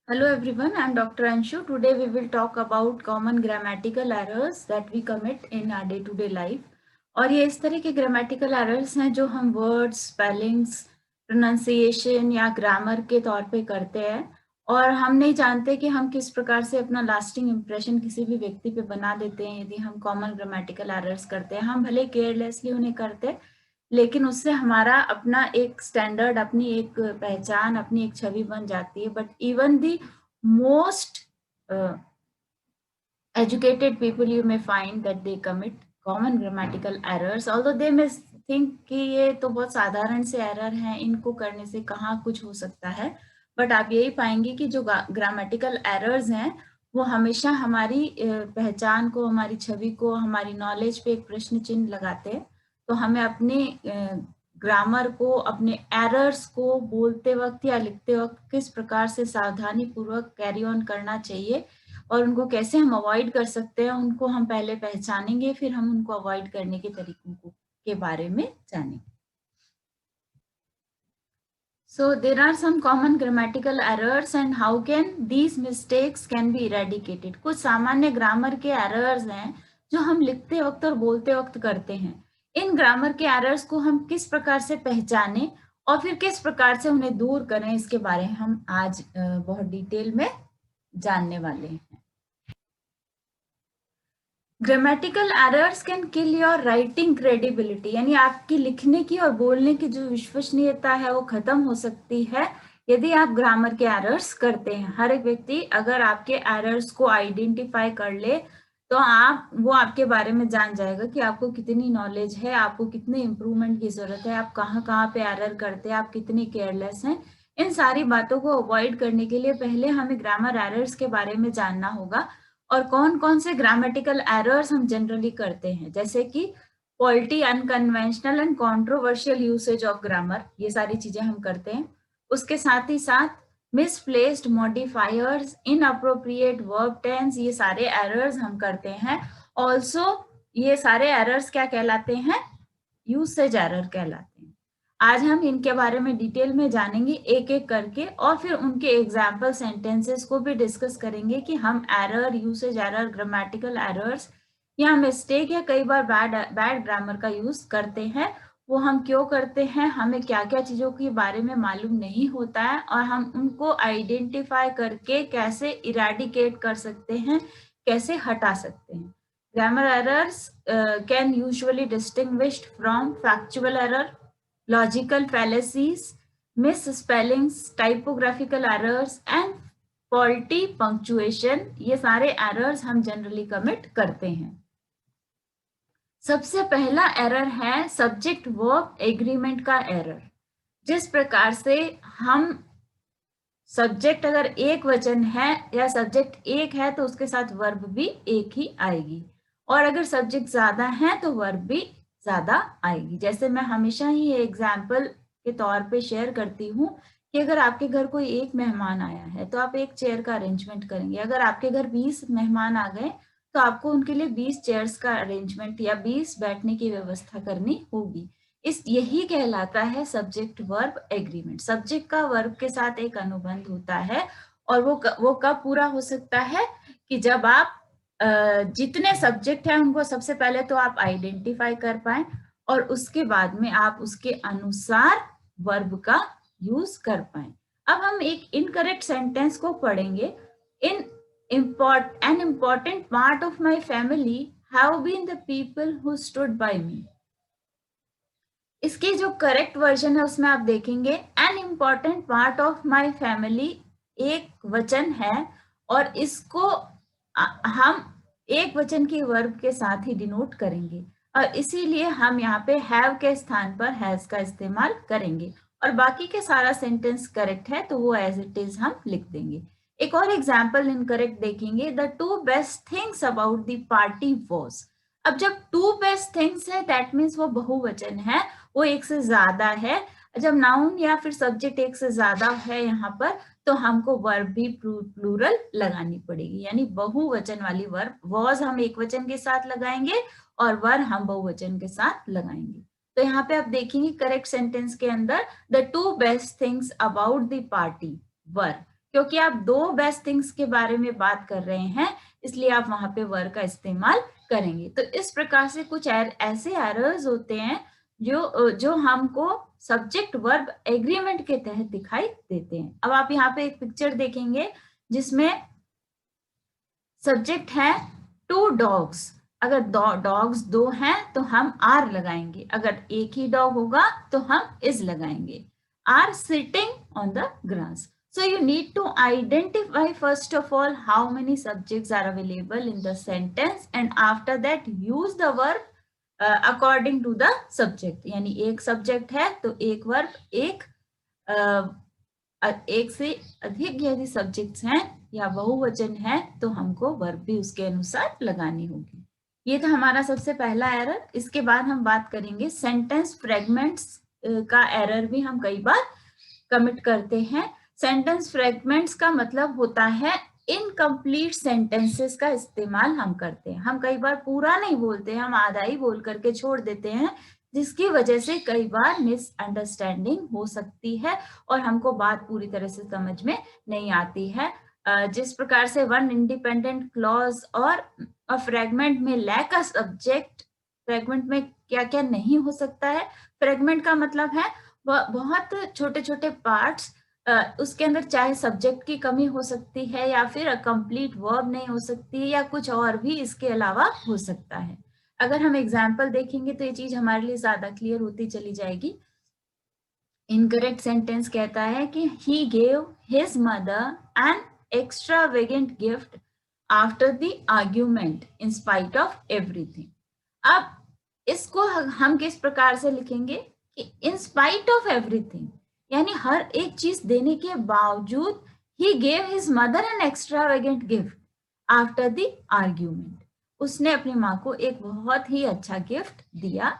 Hello everyone, I am Dr. Anshu. Today we will talk about common grammatical errors that we commit in our day-to-day life. और ये इस तरह के grammatical errors हैं जो हम words, spellings, pronunciation या grammar के तौर पे करते हैं और हम नहीं जानते कि हम किस प्रकार से अपना lasting impression किसी भी व्यक्ति पे बना देते हैं यदि हम common grammatical errors करते हैं. हम भले carelessly उन्हें करते हैं लेकिन उससे हमारा अपना एक स्टैंडर्ड, अपनी एक पहचान, अपनी एक छवि बन जाती है. But even the most educated people you may find that they commit common grammatical errors, although they may think कि ये तो बहुत साधारण से एरर हैं, इनको करने से कहाँ कुछ हो सकता है. बट आप यही पाएंगे कि जो ग्रामेटिकल एरर्स हैं वो हमेशा हमारी पहचान को, हमारी छवि को, हमारी नॉलेज पे एक प्रश्न चिन्ह लगाते हैं. तो हमें अपने ग्रामर को, अपने एरर्स को बोलते वक्त या लिखते वक्त किस प्रकार से सावधानी पूर्वक कैरी ऑन करना चाहिए और उनको कैसे हम अवॉइड कर सकते हैं, उनको हम पहले पहचानेंगे, फिर हम उनको अवॉइड करने के तरीकों के बारे में जानेंगे. So there are some common grammatical errors and how can these mistakes can be eradicated. कुछ सामान्य ग्रामर के एरर्स हैं जो हम लिखते वक्त और बोलते वक्त करते हैं. इन ग्रामर के एरर्स को हम किस प्रकार से पहचानें और फिर किस प्रकार से उन्हें दूर करें, इसके बारे में हम आज बहुत डिटेल में जानने वाले हैं. Grammatical errors can kill your writing credibility, यानी आपकी लिखने की और बोलने की जो विश्वसनीयता है वो खत्म हो सकती है यदि आप ग्रामर के एरर्स करते हैं. हर एक व्यक्ति अगर आपके एरर्स को आइडेंटिफाई कर ले तो वो आपके बारे में जान जाएगा कि आपको कितनी नॉलेज है, आपको कितने इम्प्रूवमेंट की जरूरत है, आप कहाँ कहाँ पे एरर करते हैं, आप कितने केयरलेस हैं. इन सारी बातों को अवॉइड करने के लिए पहले हमें ग्रामर एरर्स के बारे में जानना होगा और कौन कौन से ग्रामेटिकल एरर्स हम जनरली करते हैं, जैसे कि faulty, unconventional and controversial usage of grammar, ये सारी चीजें हम करते हैं. उसके साथ ही साथ misplaced modifiers, inappropriate verb tense, ये सारे एरर्स हम करते हैं. ऑल्सो ये सारे एरर्स क्या कहलाते हैं? यूसेज एरर कहलाते हैं. आज हम इनके बारे में डिटेल में जानेंगे एक एक करके और फिर उनके एग्जाम्पल सेंटेंसेस को भी डिस्कस करेंगे कि हम error, usage error, grammatical errors या मिस्टेक या कई बार बैड ग्रामर का यूज करते हैं, वो हम क्यों करते हैं, हमें क्या क्या चीजों के बारे में मालूम नहीं होता है और हम उनको आइडेंटिफाई करके कैसे इरेडिकेट कर सकते हैं, कैसे हटा सकते हैं. Grammar errors can usually distinguished from factual error, logical fallacies, misspellings, typographical errors and faulty punctuation. ये सारे errors हम generally commit करते हैं. सबसे पहला एरर है सब्जेक्ट वर्ब एग्रीमेंट का एरर. जिस प्रकार से हम सब्जेक्ट अगर एक वचन है या सब्जेक्ट एक है तो उसके साथ वर्ब भी एक ही आएगी और अगर सब्जेक्ट ज्यादा है तो वर्ब भी ज्यादा आएगी. जैसे मैं हमेशा ही एग्जाम्पल के तौर पे शेयर करती हूँ कि अगर आपके घर कोई एक मेहमान आया है तो आप एक चेयर का अरेंजमेंट करेंगे. अगर आपके घर 20 मेहमान आ गए तो आपको उनके लिए 20 चेयर्स का अरेंजमेंट या 20 बैठने की व्यवस्था करनी होगी. यही कहलाता है सब्जेक्ट वर्ब एग्रीमेंट. सब्जेक्ट का वर्ब के साथ एक अनुबंध होता है और वो कब पूरा हो सकता है कि जब आप जितने सब्जेक्ट हैं उनको सबसे पहले तो आप आइडेंटिफाई कर पाए और उसके बाद में आप उसके अनुसार वर्ब का यूज कर पाए. अब हम एक इनकरेक्ट सेंटेंस को पढ़ेंगे. An important part of my family have been the people who stood by me. इसके जो करेक्ट वर्जन है उसमें आप देखेंगे an important part of my family एक वचन है और इसको हम एक वचन की वर्ब के साथ ही डिनोट करेंगे और इसीलिए हम यहाँ पे हैव के स्थान पर हैज का इस्तेमाल करेंगे और बाकी के सारा सेंटेंस करेक्ट है तो वो एज इट इज हम लिख देंगे. एक और एग्जाम्पल इनकरेक्ट देखेंगे. The two best things about the party was. अब जब टू बेस्ट थिंग्स है दैट मीन्स वो बहुवचन है, वो एक से ज्यादा है. जब नाउन या फिर सब्जेक्ट एक से ज्यादा है यहाँ पर तो हमको वर्ब भी प्लूरल लगानी पड़ेगी, यानी बहुवचन वाली वर्ब. वॉज हम एक वचन के साथ लगाएंगे और वर हम बहुवचन के साथ लगाएंगे. तो यहाँ पे आप देखेंगे करेक्ट सेंटेंस के अंदर the two best things about the party were, क्योंकि आप दो बेस्ट थिंग्स के बारे में बात कर रहे हैं, इसलिए आप वहां पे वर का इस्तेमाल करेंगे। तो इस प्रकार से कुछ ऐसे एरर्स होते हैं जो हमको सब्जेक्ट वर्ब एग्रीमेंट के तहत दिखाई देते हैं। अब आप यहाँ पे एक पिक्चर देखेंगे जिसमें सब्जेक्ट है 2 डॉग्स। अगर डॉग्स दो हैं तो हम आर लगाएंगे, अगर एक ही डॉग होगा तो हम इज लगाएंगे। Are sitting on the grass. So you need to identify first of all how many subjects are available in the sentence and after that use the verb according to the subject। यानी एक subject है तो एक verb, एक से अधिक यदि subjects हैं या बहुवचन है तो हमको वर्ब भी उसके अनुसार लगानी होगी। ये था हमारा सबसे पहला एरर। इसके बाद हम बात करेंगे सेंटेंस फ्रेगमेंट्स का एरर भी हम कई बार कमिट करते हैं। सेंटेंस फ्रेगमेंट्स का मतलब होता है इनकम्प्लीट सेंटेंसेस का इस्तेमाल हम करते हैं। हम कई बार पूरा नहीं बोलते, हम आधा ही बोल करके छोड़ देते हैं, जिसकी वजह से कई बार मिसअंडरस्टैंडिंग हो सकती है और हमको बात पूरी तरह से समझ में नहीं आती है। जिस प्रकार से वन इंडिपेंडेंट क्लॉज और फ्रेगमेंट में लैक अ सब्जेक्ट, फ्रेगमेंट में क्या क्या नहीं हो सकता है। फ्रेगमेंट का मतलब है बहुत छोटे छोटे पार्ट्स, उसके अंदर चाहे सब्जेक्ट की कमी हो सकती है या फिर कंप्लीट वर्ब नहीं हो सकती है या कुछ और भी इसके अलावा हो सकता है। अगर हम एग्जाम्पल देखेंगे तो ये चीज हमारे लिए ज्यादा क्लियर होती चली जाएगी। इनकरेक्ट सेंटेंस कहता है कि he gave his mother an extravagant gift after the argument in spite of everything। अब इसको हम किस प्रकार से लिखेंगे कि in spite of everything, यानी हर एक चीज देने के बावजूद he gave his mother an extravagant gift after the argument। उसने अपनी माँ को एक बहुत ही अच्छा गिफ्ट दिया।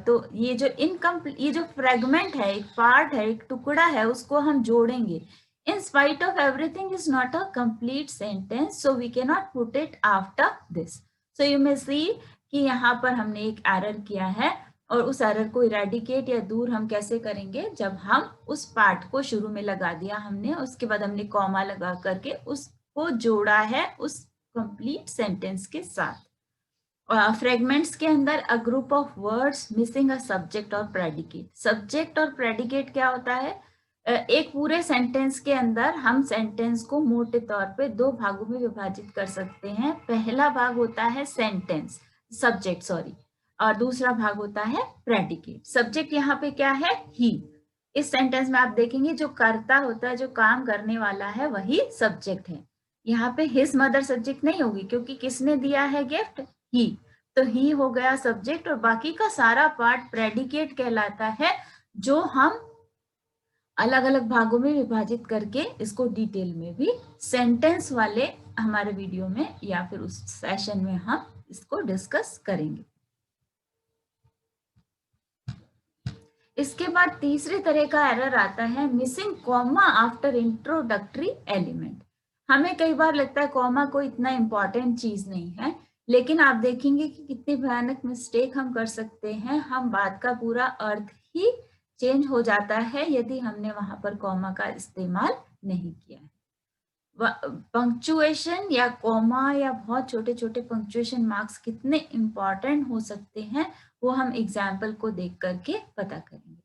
तो ये जो फ्रेगमेंट है, एक पार्ट है, एक टुकड़ा है, उसको हम जोड़ेंगे। In spite of everything is not a complete sentence, so we can not put it after this. So you may see कि यहाँ पर हमने एक एरर किया है और उस एरर को इरेडिकेट या दूर हम कैसे करेंगे, जब हम उस पार्ट को शुरू में लगा दिया हमने, उसके बाद हमने कॉमा लगा करके उसको जोड़ा है उस कंप्लीट सेंटेंस के साथ। फ्रेगमेंट्स के अंदर a group of words missing a subject और प्रेडिकेट। सब्जेक्ट और प्रेडिकेट क्या होता है? एक पूरे सेंटेंस के अंदर हम सेंटेंस को मोटे तौर पे दो भागों में विभाजित कर सकते हैं। पहला भाग होता है सेंटेंस, सब्जेक्ट सॉरी, और दूसरा भाग होता है प्रेडिकेट। सब्जेक्ट यहाँ पे क्या है? ही। इस सेंटेंस में आप देखेंगे जो कर्ता होता है, जो काम करने वाला है, वही सब्जेक्ट है। यहाँ पे हिज मदर सब्जेक्ट नहीं होगी क्योंकि किसने दिया है गिफ्ट? ही। तो ही हो गया सब्जेक्ट और बाकी का सारा पार्ट प्रेडिकेट कहलाता है, जो हम अलग अलग भागों में विभाजित करके इसको डिटेल में भी सेंटेंस वाले हमारे वीडियो में या फिर उस सेशन में हम इसको डिस्कस करेंगे। इसके बाद तीसरे तरह का एरर आता है missing comma after introductory element. हमें कई बार लगता है कॉमा कोई इतना इंपॉर्टेंट चीज नहीं है, लेकिन आप देखेंगे कि कितनी भयानक मिस्टेक हम कर सकते हैं। हम बात का पूरा अर्थ ही चेंज हो जाता है यदि हमने वहां पर कॉमा का इस्तेमाल नहीं किया है। पंक्चुएशन या कॉमा या बहुत छोटे छोटे पंक्चुएशन मार्क्स कितने इंपॉर्टेंट हो सकते हैं वो हम एग्जाम्पल को देख करके पता करेंगे।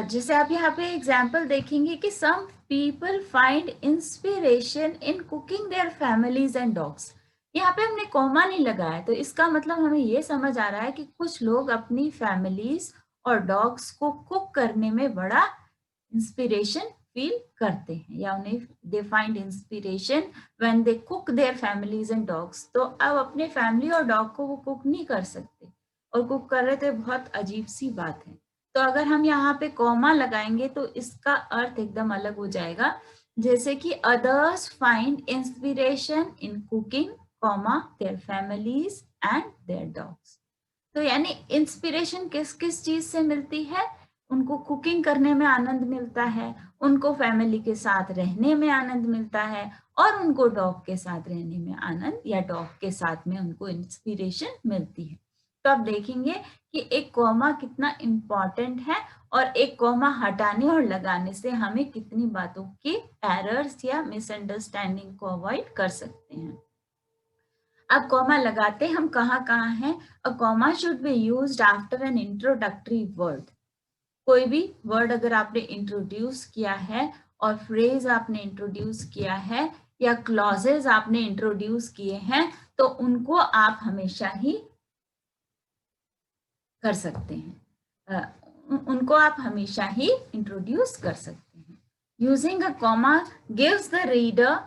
जैसे आप यहाँ पे एग्जाम्पल देखेंगे कि some people find inspiration in cooking their families and dogs. यहाँ पे हमने कॉमा नहीं लगाया, तो इसका मतलब हमें ये समझ आ रहा है कि कुछ लोग अपनी फैमिलीज और डॉग्स को कुक करने में बड़ा इंस्पिरेशन फील करते हैं, या उन्हें they find inspiration when they cook there families and dogs. तो अब अपने फैमिली और डॉग को वो कुक नहीं कर सकते और कुक कर रहे थे, बहुत अजीब सी बात है। तो अगर हम यहाँ पे कॉमा लगाएंगे तो इसका अर्थ एकदम अलग हो जाएगा, जैसे कि others find inspiration in cooking comma their families and their dogs. तो यानी इंस्पिरेशन किस किस चीज से मिलती है? उनको कुकिंग करने में आनंद मिलता है, उनको फैमिली के साथ रहने में आनंद मिलता है और उनको डॉग के साथ रहने में आनंद या डॉग के साथ में उनको इंस्पिरेशन मिलती है। तो आप देखेंगे कि एक कॉमा कितना इम्पॉर्टेंट है और एक कॉमा हटाने और लगाने से हमें कितनी बातों की एरर्स या मिसअंडरस्टैंडिंग को अवॉइड कर सकते हैं। अब कॉमा लगाते हम कहाँ हैं? A comma should be used after N introductory word. कोई भी वर्ड अगर आपने इंट्रोड्यूस किया है और फ्रेज आपने इंट्रोड्यूस किया है या क्लॉजेज आपने इंट्रोड्यूस किए हैं, तो उनको आप हमेशा ही कर सकते हैं, उनको आप हमेशा ही इंट्रोड्यूस कर सकते हैं। Using a comma gives the reader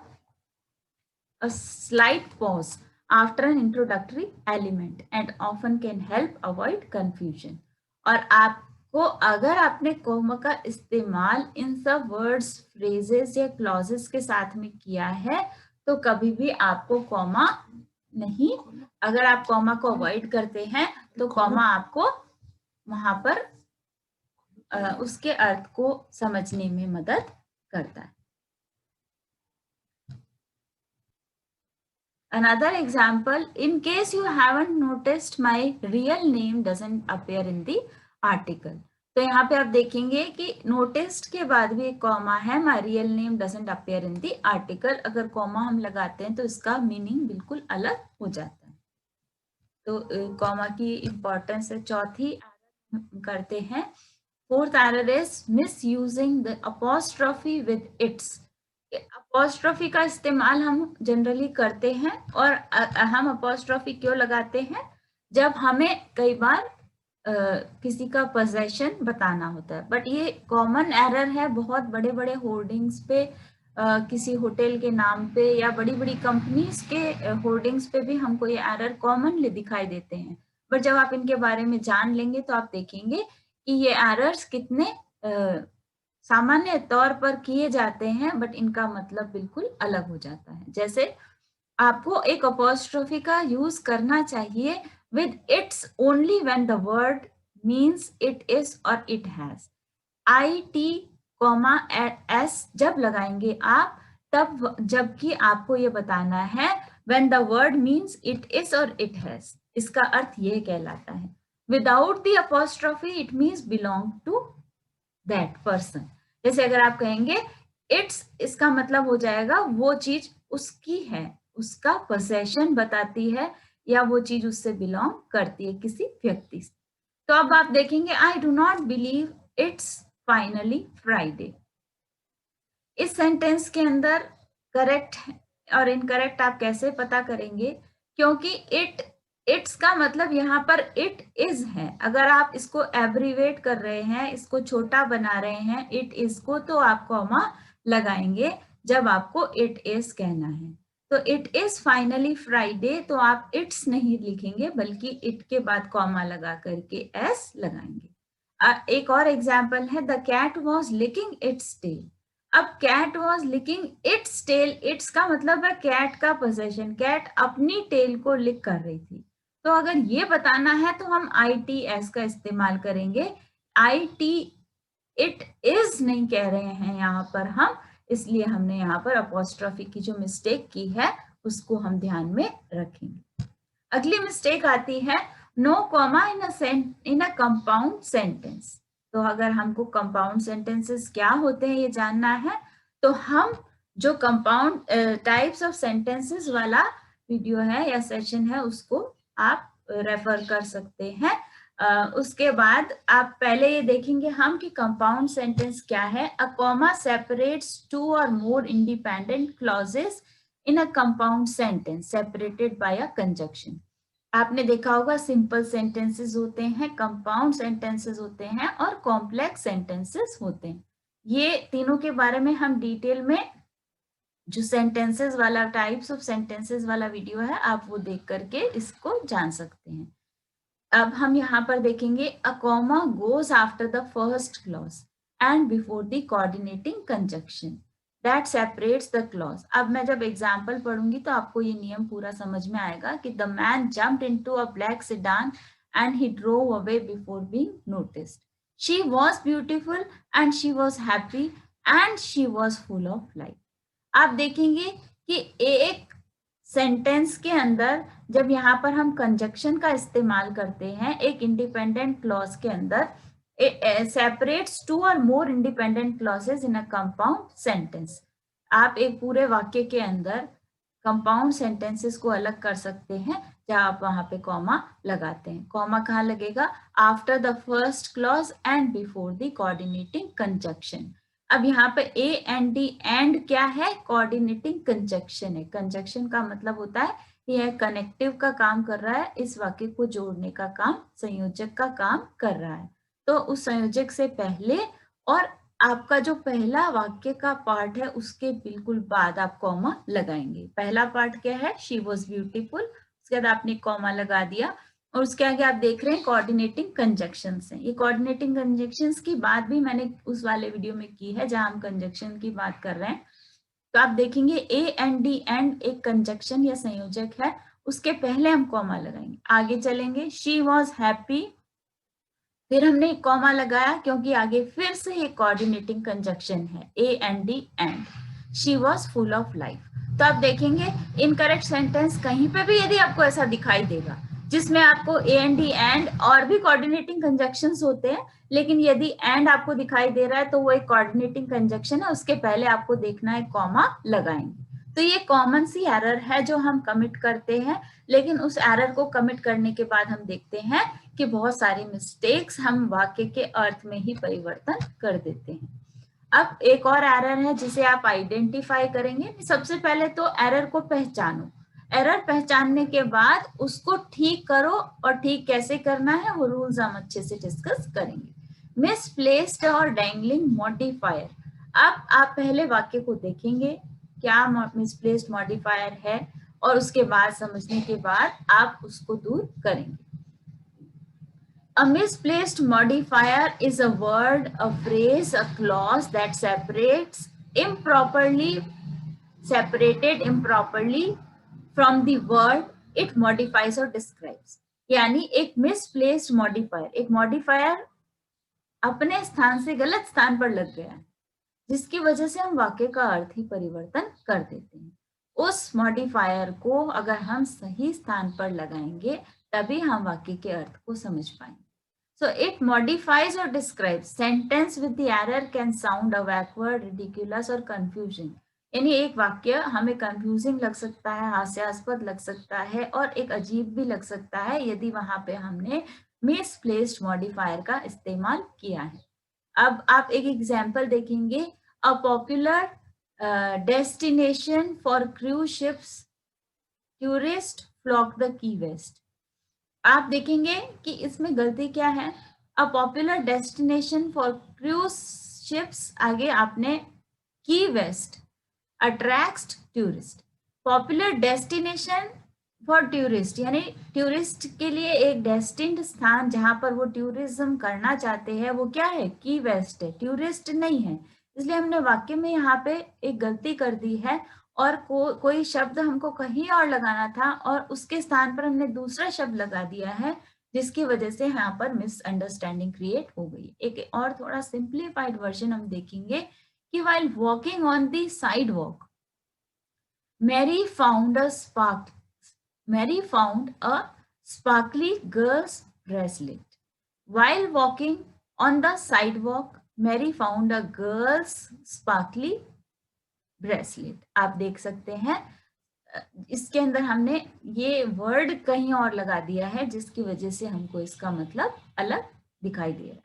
a slight pause after an introductory element and often can help avoid confusion। और आपको अगर आपने कॉमा का इस्तेमाल इन सब वर्ड्स, फ्रेजेस या क्लॉजेस के साथ में किया है, तो कभी भी आपको कॉमा नहीं, अगर आप कॉमा को अवॉइड करते हैं तो कॉमा आपको वहां पर उसके अर्थ को समझने में मदद करता है। Another example, in case you haven't noticed, my real name doesn't appear in the article। तो यहाँ पे आप देखेंगे कि noticed के बाद भी एक कॉमा है, my real name doesn't appear in the article। अगर कॉमा हम लगाते हैं तो इसका मीनिंग बिल्कुल अलग हो जाता है। तो कॉमा की इंपॉर्टेंस है। चौथी करते हैं, fourth error is misusing the apostrophe with its. Apostrophe का इस्तेमाल हम जनरली करते हैं और हम अपॉस्ट्रोफी क्यों लगाते हैं? जब हमें कई बार किसी का पोजेशन बताना होता है। बट ये कॉमन एरर है, बहुत बड़े बड़े होर्डिंग्स पे, किसी होटल के नाम पे या बड़ी बड़ी कंपनीज के होर्डिंग्स पे भी हमको ये एरर कॉमनली दिखाई देते हैं। बट जब आप इनके बारे में जान लेंगे तो आप देखेंगे कि ये एरर्स कितने सामान्य तौर पर किए जाते हैं, बट इनका मतलब बिल्कुल अलग हो जाता है। जैसे आपको एक अपॉस्ट्रोफी का यूज करना चाहिए with its only when the word means it is or it has। it, s जब लगाएंगे आप तब, जबकि आपको ये बताना है when the word means it is or it has, इसका अर्थ ये कहलाता है। without the apostrophe it means belong to that person। जैसे अगर आप कहेंगे इट्स, इसका मतलब हो जाएगा वो चीज उसकी है, उसका पोजेशन बताती है या वो चीज उससे बिलोंग करती है किसी व्यक्ति से। तो अब आप देखेंगे I do not believe it's finally Friday. इस सेंटेंस के अंदर करेक्ट और इनकरेक्ट आप कैसे पता करेंगे? क्योंकि इट्स का मतलब यहाँ पर इट इज है। अगर आप इसको एब्रीवेट कर रहे हैं, इसको छोटा बना रहे हैं इट इज को, तो आप कॉमा लगाएंगे जब आपको इट इज कहना है। तो इट इज फाइनली फ्राइडे, तो आप इट्स नहीं लिखेंगे बल्कि इट के बाद कॉमा लगा करके एस लगाएंगे। एक और एग्जाम्पल है, the cat was licking its tail. अब cat was licking its tail, its का मतलब है कैट का पोजेशन, कैट अपनी टेल को लिक कर रही थी। तो अगर ये बताना है तो हम ITS का इस्तेमाल करेंगे। IT, इट इज नहीं कह रहे हैं यहाँ पर हम, इसलिए हमने यहाँ पर अपॉस्ट्रोफी की जो मिस्टेक की है उसको हम ध्यान में रखेंगे। अगली मिस्टेक आती है no comma in a compound sentence. तो अगर हमको कंपाउंड सेंटेंसेस क्या होते हैं ये जानना है, तो हम जो कंपाउंड टाइप्स ऑफ सेंटेंसेस वाला वीडियो है या सेशन है उसको आप रेफर कर सकते हैं। उसके बाद आप पहले ये देखेंगे हम कि कंपाउंड सेंटेंस क्या है। अ कॉमा सेपरेट्स टू और more independent clauses in a compound sentence separated by a conjunction. आपने देखा होगा सिंपल सेंटेंसेस होते हैं, कंपाउंड सेंटेंसेस होते हैं और कॉम्प्लेक्स सेंटेंसेस होते हैं। ये तीनों के बारे में हम डिटेल में जो सेंटेंसेस वाला, टाइप्स ऑफ सेंटेंसेस वाला वीडियो है, आप वो देख करके इसको जान सकते हैं। अब हम यहाँ पर देखेंगे a comma goes after the first clause and before the coordinating conjunction that separates the clause. अब मैं जब एग्जाम्पल पढ़ूंगी तो आपको ये नियम पूरा समझ में आएगा कि the man jumped into a black sedan and he drove away before being noticed. She was beautiful and she was happy and she was full of life. आप देखेंगे कि एक सेंटेंस के अंदर जब यहाँ पर हम कंजक्शन का इस्तेमाल करते हैं एक इंडिपेंडेंट क्लॉज के अंदर, सेपरेट्स टू और more independent clauses in a compound sentence. आप एक पूरे वाक्य के अंदर कंपाउंड सेंटेंसेस को अलग कर सकते हैं जहां आप वहां पे कॉमा लगाते हैं। कॉमा कहाँ लगेगा? After the first clause and before the coordinating conjunction. अब यहाँ पे ए एंड डी एंड क्या है? कोऑर्डिनेटिंग कंजक्शन है। कंजक्शन का मतलब होता है यह कनेक्टिव का काम कर रहा है, इस वाक्य को जोड़ने का काम, संयोजक का काम कर रहा है। तो उस संयोजक से पहले और आपका जो पहला वाक्य का पार्ट है उसके बिल्कुल बाद आप कॉमा लगाएंगे। पहला पार्ट क्या है? शी वॉज ब्यूटीफुल, उसके बाद आपने कॉमा लगा दिया और उसके आगे आप देख रहे हैं कोऑर्डिनेटिंग कंजक्शंस हैं। ये कोऑर्डिनेटिंग कंजक्शंस की बात भी मैंने उस वाले वीडियो में की है जहां हम कंजक्शन की बात कर रहे हैं। तो आप देखेंगे ए एंड डी एंड एक कंजक्शन या संयोजक है, उसके पहले हम कॉमा लगाएंगे। आगे चलेंगे, शी वॉज हैप्पी, फिर हमने एक कॉमा लगाया क्योंकि आगे फिर से एक कोऑर्डिनेटिंग कंजक्शन है, A and D and. She was full of life. तो आप देखेंगे इनकरेक्ट सेंटेंस कहीं पे भी यदि आपको ऐसा दिखाई देगा जिसमें आपको ए एंड डी एंड और भी कोऑर्डिनेटिंग कंजक्शंस होते हैं, लेकिन यदि एंड आपको दिखाई दे रहा है तो वो एक कोऑर्डिनेटिंग कंजक्शन है, उसके पहले आपको देखना है कॉमा लगाएंगे। तो ये कॉमन सी एरर है जो हम कमिट करते हैं, लेकिन उस एरर को कमिट करने के बाद हम देखते हैं कि बहुत सारी मिस्टेक्स हम वाक्य के अर्थ में ही परिवर्तन कर देते हैं। अब एक और एरर है जिसे आप आइडेंटिफाई करेंगे। सबसे पहले तो एरर को पहचानो, एरर पहचानने के बाद उसको ठीक करो, और ठीक कैसे करना है वो रूल्स हम अच्छे से डिस्कस करेंगे। मिसप्लेस्ड और डैंगलिंग मॉडिफायर। अब आप पहले वाक्य को देखेंगे क्या मिसप्लेस्ड मॉडिफायर है, और उसके बाद समझने के बाद आप उसको दूर करेंगे। A misplaced modifier is a word, a phrase, a clause that separated improperly from the word it modifies or describes। यानी एक misplaced modifier, एक modifier अपने स्थान से गलत स्थान पर लग गया है, जिसकी वजह से हम वाक्य का अर्थ ही परिवर्तन कर देते हैं। उस मॉडिफायर को अगर हम सही स्थान पर लगाएंगे तभी हम वाक्य के अर्थ को समझ पाएंगे। So it modifies or describes sentence with the error can sound awkward, ridiculous or confusing। यानी एक वाक्य हमें confusing लग सकता है, हास्यास्पद लग सकता है और एक अजीब भी लग सकता है यदि वहां पे हमने misplaced modifier का इस्तेमाल किया है। अब आप एक एग्जाम्पल देखेंगे, a popular destination for cruise ships, tourist flock the Key West. आप देखेंगे कि इसमें गलती क्या है? A popular destination for cruise ships, आगे आपने Key West attracts tourist. Popular destination for tourist यानी टूरिस्ट के लिए एक डेस्टिन्ड स्थान जहां पर वो टूरिज्म करना चाहते हैं वो क्या है? की वेस्ट है, टूरिस्ट नहीं है। इसलिए हमने वाक्य में यहाँ पे एक गलती कर दी है और कोई शब्द हमको कहीं और लगाना था और उसके स्थान पर हमने दूसरा शब्द लगा दिया है, जिसकी वजह से यहाँ पर मिसअंडरस्टैंडिंग क्रिएट हो गई। एक और थोड़ा सिंप्लीफाइड वर्जन हम देखेंगे कि while walking on the sidewalk, Mary found a sparkly girl's bracelet। While walking on the sidewalk, Mary found a girl's sparkly bracelet. आप देख सकते हैं इसके अंदर हमने ये वर्ड कहीं और लगा दिया है जिसकी वजह से हमको इसका मतलब अलग दिखाई दे रहा है।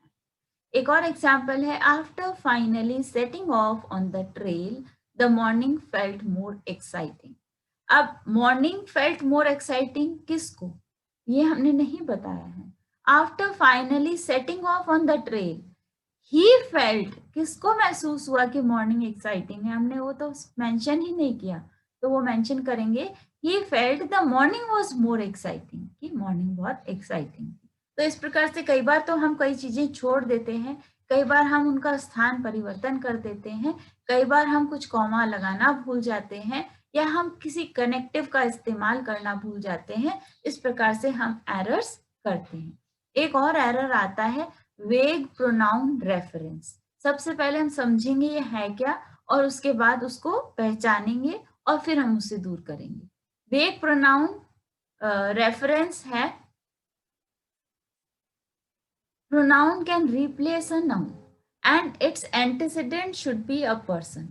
एक और एग्जाम्पल है, after finally setting of on the trail the morning felt more exciting. अब मॉर्निंग फेल्ट मोर एक्साइटिंग किसको? ये हमने नहीं बताया है। After finally setting of on the trail, he felt, किसको महसूस हुआ कि मॉर्निंग एक्साइटिंग है? हमने वो तो मेंशन ही नहीं किया, तो वो मेंशन करेंगे he felt the morning was more exciting, कि मॉर्निंग बहुत एक्साइटिंग थी। तो इस प्रकार से कई बार तो हम कई चीजें छोड़ देते हैं, कई बार हम उनका स्थान परिवर्तन कर देते हैं, कई बार हम कुछ कॉमा लगाना भूल जाते हैं या हम किसी कनेक्टिव का इस्तेमाल करना भूल जाते हैं। इस प्रकार से हम एरर्स करते हैं। एक और एरर आता है वेग प्रोनाउन रेफरेंस। सबसे पहले हम समझेंगे ये है क्या और उसके बाद उसको पहचानेंगे और फिर हम उसे दूर करेंगे। वेग प्रोनाउन रेफरेंस है, pronoun can replace a noun and its antecedent should be a person.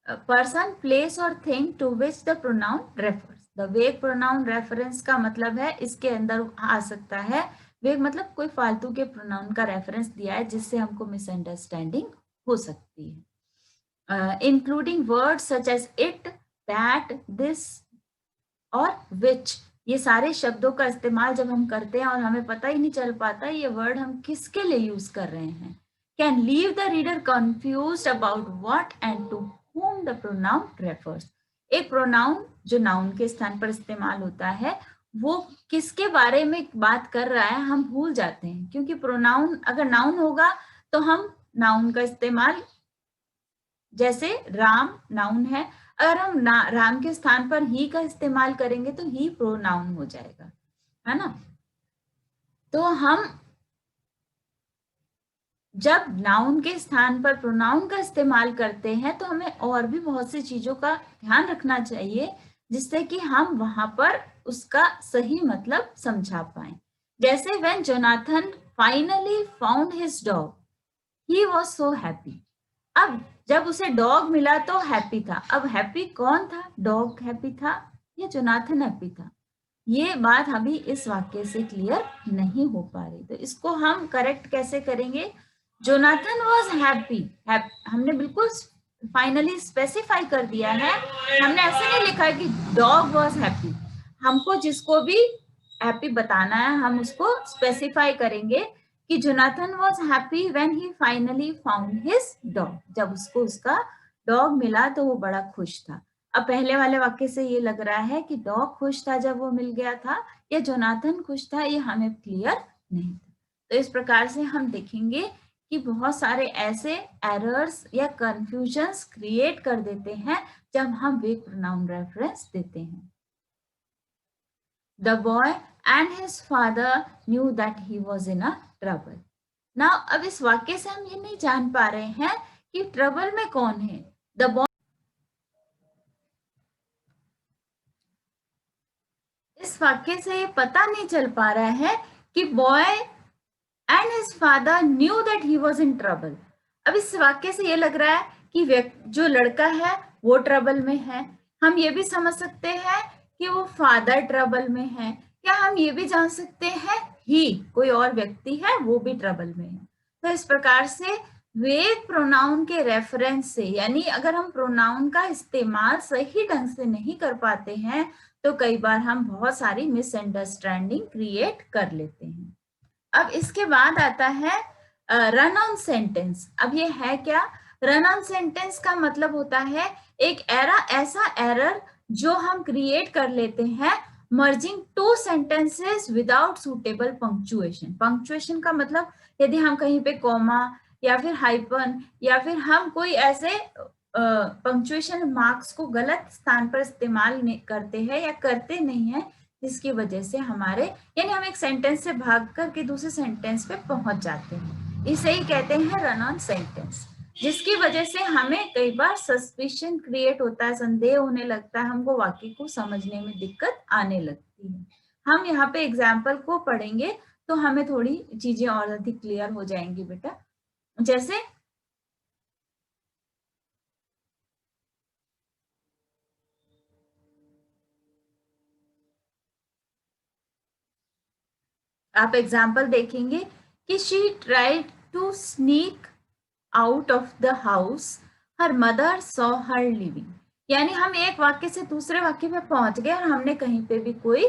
A person, place or thing to which the pronoun refers. The vague pronoun reference का मतलब है इसके अंदर आ सकता है, वेग मतलब कोई फालतू के प्रोनाउन का रेफरेंस दिया है जिससे हमको मिसअंडरस्टैंडिंग हो सकती है, including words such as it, that, this और विच। ये सारे शब्दों का इस्तेमाल जब हम करते हैं और हमें पता ही नहीं चल पाता ये वर्ड हम किसके लिए यूज कर रहे हैं, can leave the reader confused about what and to whom the pronoun refers। एक प्रोनाउन जो नाउन के स्थान पर इस्तेमाल होता है वो किसके बारे में बात कर रहा है हम भूल जाते हैं, क्योंकि प्रोनाउन अगर नाउन होगा तो हम नाउन का इस्तेमाल, जैसे राम नाउन है, अगर हम राम के स्थान पर ही का इस्तेमाल करेंगे तो ही प्रोनाउन हो जाएगा, है ना। तो हम जब नाउन के स्थान पर प्रोनाउन का इस्तेमाल करते हैं तो हमें और भी बहुत सी चीजों का ध्यान रखना चाहिए जिससे कि हम वहां पर उसका सही मतलब समझा पाए। जैसे when Jonathan finally found his dog he was so happy. अब जब उसे डॉग मिला तो हैप्पी था। अब हैप्पी कौन था, डॉग हैप्पी था या जोनाथन हैप्पी था, ये बात अभी इस वाक्य से क्लियर नहीं हो पा रही। तो इसको हम करेक्ट कैसे करेंगे, जोनाथन वॉज हैप्पी, हमने बिल्कुल फाइनली स्पेसिफाई कर दिया है, हमने ऐसे नहीं लिखा है कि डॉग वॉज हैप्पी। हमको जिसको भी हैप्पी बताना है हम उसको स्पेसिफाई करेंगे कि Jonathan was happy when he finally found his dog. जब उसको उसका डॉग मिला तो वो बड़ा खुश था। अब पहले वाले वाक्य से ये लग रहा है कि डॉग खुश था जब वो मिल गया था या जोनाथन खुश था, ये हमें क्लियर नहीं था। तो इस प्रकार से हम देखेंगे कि बहुत सारे ऐसे एरर्स या कंफ्यूजन्स क्रिएट कर देते हैं जब हम वेग प्रोनाउन रेफरेंस देते हैं। The boy and his father knew that he was in a trouble. Now अब इस वाक्य से हम ये नहीं जान पा रहे हैं कि ट्रबल में कौन है। The boy, इस वाक्य से ये पता नहीं चल पा रहा है कि boy and his father knew that he was in trouble. अब इस वाक्य से ये लग रहा है कि जो लड़का है वो ट्रबल में है। हम ये भी समझ सकते हैं कि वो फादर ट्रबल में है, या हम ये भी जान सकते हैं ही कोई और व्यक्ति है वो भी ट्रबल में है। तो इस प्रकार से वेग प्रोनाउन के रेफरेंस से, यानी अगर हम प्रोनाउन का इस्तेमाल सही ढंग से नहीं कर पाते हैं तो कई बार हम बहुत सारी मिसअंडरस्टैंडिंग क्रिएट कर लेते हैं। अब इसके बाद आता है रन ऑन सेंटेंस। अब ये है क्या, रन ऑन सेंटेंस का मतलब होता है एक ऐसा एरर जो हम क्रिएट कर लेते हैं merging two sentences without suitable punctuation. Punctuation का मतलब यदि हम कहीं पे कॉमा या फिर हाइपन या फिर हम कोई ऐसे पंक्चुएशन मार्क्स को गलत स्थान पर इस्तेमाल करते हैं या करते नहीं है जिसकी वजह से हमारे, यानी हम एक सेंटेंस से भाग करके दूसरे सेंटेंस पे पहुंच जाते हैं, इसे ही कहते हैं रन ऑन सेंटेंस। जिसकी वजह से हमें कई बार सस्पिशन क्रिएट होता है, संदेह होने लगता है, हमको वाक्य को समझने में दिक्कत आने लगती है। हम यहाँ पे एग्जाम्पल को पढ़ेंगे तो हमें थोड़ी चीजें और अधिक क्लियर हो जाएंगी बेटा। जैसे आप एग्जाम्पल देखेंगे कि she tried to sneak out of the house, her mother saw her leaving. यानी हम एक वाक्य से दूसरे वाक्य पे पहुंच गए और हमने कहीं पे भी कोई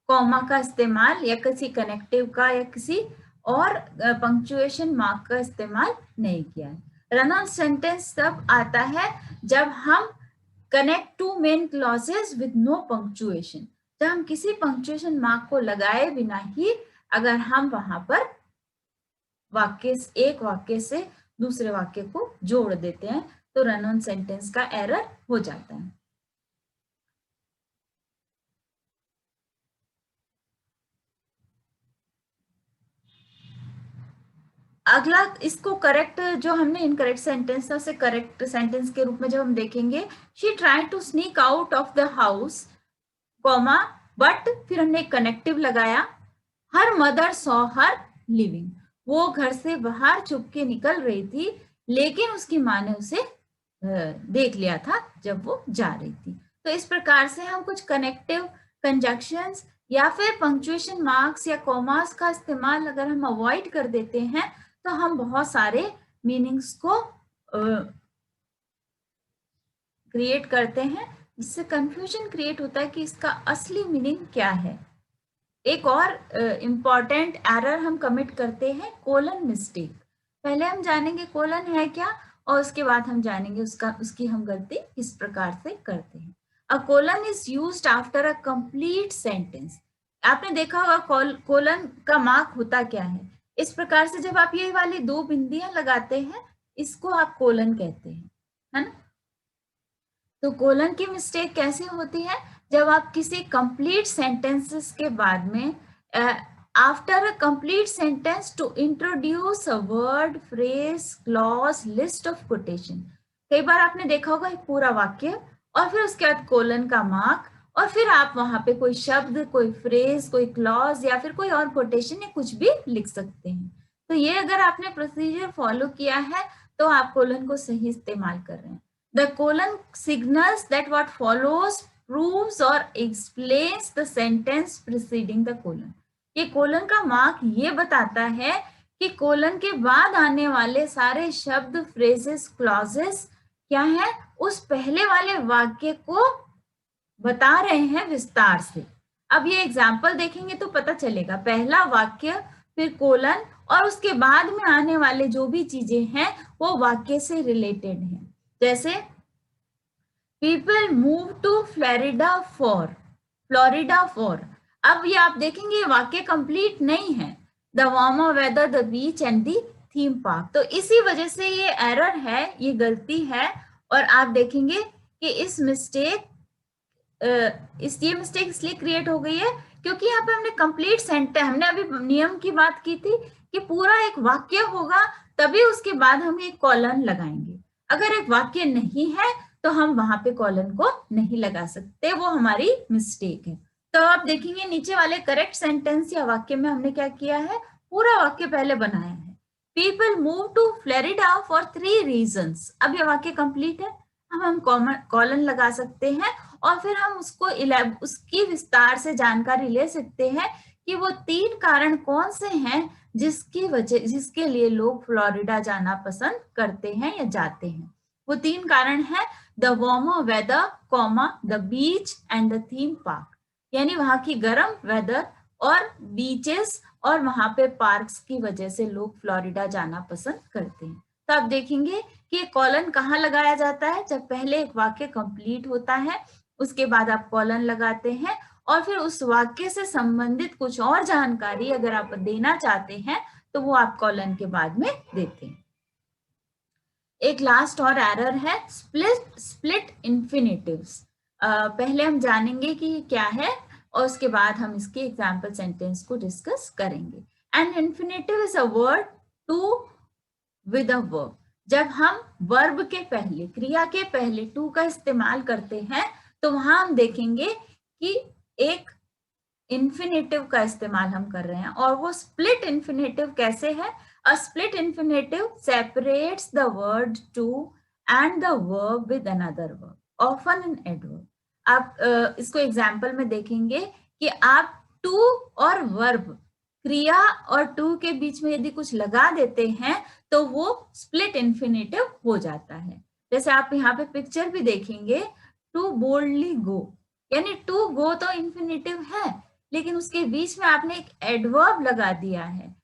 कॉमा का इस्तेमाल या किसी कनेक्टिव का या किसी और पंक्चुएशन मार्क का इस्तेमाल नहीं किया है। रन ऑन सेंटेंस तब आता है जब हम connect two main clauses with no punctuation, जब हम किसी पंक्चुएशन मार्क को लगाए बिना ही अगर हम वहां पर एक वाक्य से दूसरे वाक्य को जोड़ देते हैं तो रन ऑन सेंटेंस का एरर हो जाता है। अगला इसको करेक्ट जो हमने इनकरेक्ट सेंटेंस था उसे करेक्ट सेंटेंस के रूप में जब हम देखेंगे, she tried to sneak out of the house, comma, but फिर हमने कनेक्टिव लगाया, her mother saw her leaving, वो घर से बाहर छुप के निकल रही थी लेकिन उसकी माँ ने उसे देख लिया था जब वो जा रही थी। तो इस प्रकार से हम कुछ कनेक्टिव कंजक्शंस या फिर पंक्चुएशन मार्क्स या कॉमास का इस्तेमाल अगर हम अवॉइड कर देते हैं तो हम बहुत सारे मीनिंग्स को क्रिएट करते हैं, जिससे कंफ्यूजन क्रिएट होता है कि इसका असली मीनिंग क्या है। एक और इम्पॉर्टेंट एरर हम कमिट करते हैं, कोलन मिस्टेक। पहले हम जानेंगे कोलन है क्या और उसके बाद हम जानेंगे उसकी हम गलती किस प्रकार से करते हैं। A colon is used after a complete sentence. आपने देखा होगा कोलन का मार्क होता क्या है, इस प्रकार से जब आप ये वाली दो बिंदियां लगाते हैं इसको आप कोलन कहते हैं, है ना। तो कोलन की मिस्टेक कैसे होती है, जब आप किसी कंप्लीट सेंटेंसेस के बाद में after a complete sentence to introduce a word, phrase, clause, list of quotation. कई बार आपने देखा होगा एक पूरा वाक्य और फिर उसके बाद कोलन का मार्क और फिर आप वहां पे कोई शब्द, कोई फ्रेज, कोई क्लॉज या फिर कोई और कोटेशन या कुछ भी लिख सकते हैं। तो ये अगर आपने प्रोसीजर फॉलो किया है तो आप कोलन को सही इस्तेमाल कर रहे हैं। The colon signals that what follows proves or explains the sentence preceding the colon. ये कोलन का मार्क ये बताता है कि कोलन के बाद आने वाले सारे शब्द, फ्रेजेस, क्लॉजेस क्या है, उस पहले वाले वाक्य को बता रहे हैं विस्तार से। अब ये एग्जाम्पल देखेंगे तो पता चलेगा, पहला वाक्य फिर कोलन और उसके बाद में आने वाले जो भी चीजें हैं वो वाक्य से रिलेटेड हैं। जैसे people move to Florida for. अब ये आप देखेंगे वाक्य कंप्लीट नहीं है, the warmer weather, the beach and the theme park. तो इसी वजह से ये एरर है, ये गलती है। और आप देखेंगे कि ये मिस्टेक इसलिए क्रिएट हो गई है क्योंकि यहाँ पे हमने कंप्लीट सेंटेंस, हमने अभी नियम की बात की थी कि पूरा एक वाक्य होगा तभी उसके बाद हम एक कॉलन लगाएंगे। अगर एक वाक्य नहीं है तो हम वहां पे कॉलन को नहीं लगा सकते, वो हमारी मिस्टेक है। तो आप देखेंगे नीचे वाले करेक्ट सेंटेंस या वाक्य में हमने क्या किया है, पूरा वाक्य पहले बनाया है। People move to Florida for 3 reasons. अब ये वाक्य कंप्लीट है, अब हम कॉलन लगा सकते हैं और फिर हम उसकी विस्तार से जानकारी ले सकते हैं कि वो 3 कारण कौन से हैं जिसके लिए लोग फ्लोरिडा जाना पसंद करते हैं या जाते हैं। वो 3 कारण है, the warmer weather, comma, the beach and the theme park. यानी वहां की गर्म वेदर और बीचेस और वहां पे पार्क्स की वजह से लोग फ्लोरिडा जाना पसंद करते हैं। तो आप देखेंगे कि कॉलन कहाँ लगाया जाता है, जब पहले एक वाक्य कंप्लीट होता है उसके बाद आप कॉलन लगाते हैं और फिर उस वाक्य से संबंधित कुछ और जानकारी अगर आप देना चाहते हैं तो वो आप कॉलन के बाद में देते हैं। एक लास्ट और एरर है स्प्लिट इन्फिनेटिव्स। पहले हम जानेंगे कि ये क्या है और उसके बाद हम इसके एग्जाम्पल सेंटेंस को डिस्कस करेंगे। An infinitive is a word to with a verb. जब हम वर्ब के पहले, क्रिया के पहले टू का इस्तेमाल करते हैं तो वहां हम देखेंगे कि एक इन्फिनेटिव का इस्तेमाल हम कर रहे हैं। और वो स्प्लिट इन्फिनेटिव कैसे है, a split infinitive separates the word to and the verb with another verb, often an adverb. आप इसको एग्जाम्पल में देखेंगे कि आप टू और वर्ब, क्रिया और टू के बीच में यदि कुछ लगा देते हैं तो वो स्प्लिट इन्फिनेटिव हो जाता है। जैसे आप यहाँ पे पिक्चर भी देखेंगे, टू बोल्डली गो, यानी टू गो तो इन्फिनेटिव है लेकिन उसके बीच में आपने एक एडवर्ब लगा दिया है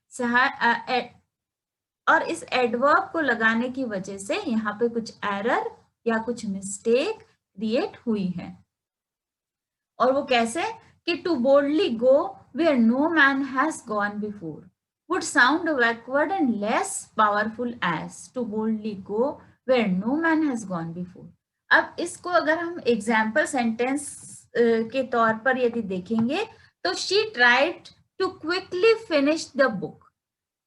और इस एडवर्ब को लगाने की वजह से यहाँ पे कुछ एरर या कुछ मिस्टेक क्रिएट हुई है। और वो कैसे कि to boldly go where no man has gone before would sound backward and less powerful as to boldly go where no man has gone before. अब इसको अगर हम एग्जाम्पल सेंटेंस के तौर पर यदि देखेंगे तो she tried to quickly finish the book.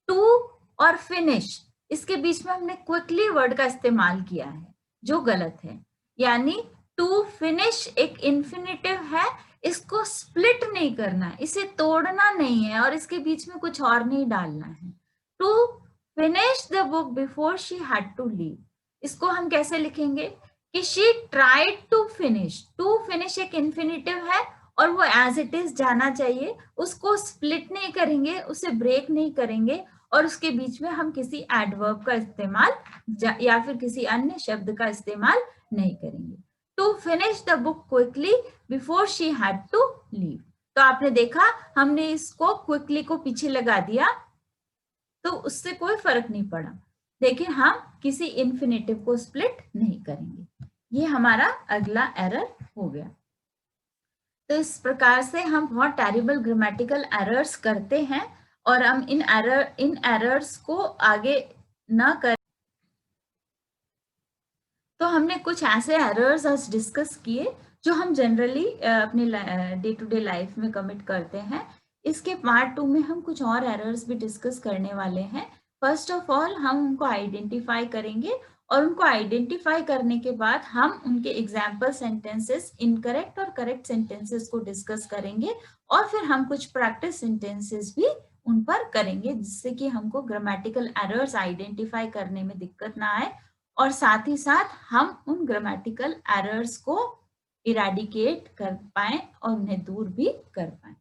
To और फिनिश, इसके बीच में हमने क्विकली वर्ड का इस्तेमाल किया है, जो गलत है। यानी टू फिनिश एक इन्फिनिटिव है, इसको स्प्लिट नहीं करना है, इसे तोड़ना नहीं है और इसके बीच में कुछ और नहीं डालना है। To finish the book before she had to leave, इसको हम कैसे लिखेंगे कि she tried to finish. To finish एक इन्फिनिटिव है और वो एज इट इज जाना चाहिए, उसको स्प्लिट नहीं करेंगे, उसे ब्रेक नहीं करेंगे और उसके बीच में हम किसी एडवर्ब का इस्तेमाल या फिर किसी अन्य शब्द का इस्तेमाल नहीं करेंगे। To finish the book quickly before she had to leave, तो आपने देखा हमने इसको क्विकली को पीछे लगा दिया तो उससे कोई फर्क नहीं पड़ा, लेकिन हम किसी इन्फिनेटिव को स्प्लिट नहीं करेंगे। ये हमारा अगला एरर हो गया। तो इस प्रकार से हम बहुत टेरिबल ग्रामेटिकल एरर्स करते हैं और हम इन एरर्स को आगे न कर। तो हमने कुछ ऐसे एरर्स आज डिस्कस किए जो हम जनरली अपने डे टू डे लाइफ में कमिट करते हैं। इसके पार्ट 2 में हम कुछ और एरर्स भी डिस्कस करने वाले हैं। फर्स्ट ऑफ ऑल हम उनको आइडेंटिफाई करेंगे और उनको आइडेंटिफाई करने के बाद हम उनके एग्जाम्पल सेंटेंसेस, इनकरेक्ट और करेक्ट सेंटेंसेस को डिस्कस करेंगे और फिर हम कुछ प्रैक्टिस सेंटेंसेस भी उन पर करेंगे, जिससे कि हमको ग्रामेटिकल एरर्स आइडेंटिफाई करने में दिक्कत ना आए और साथ ही साथ हम उन ग्रामेटिकल एरर्स को इरेडिकेट कर पाएं और उन्हें दूर भी कर पाएं।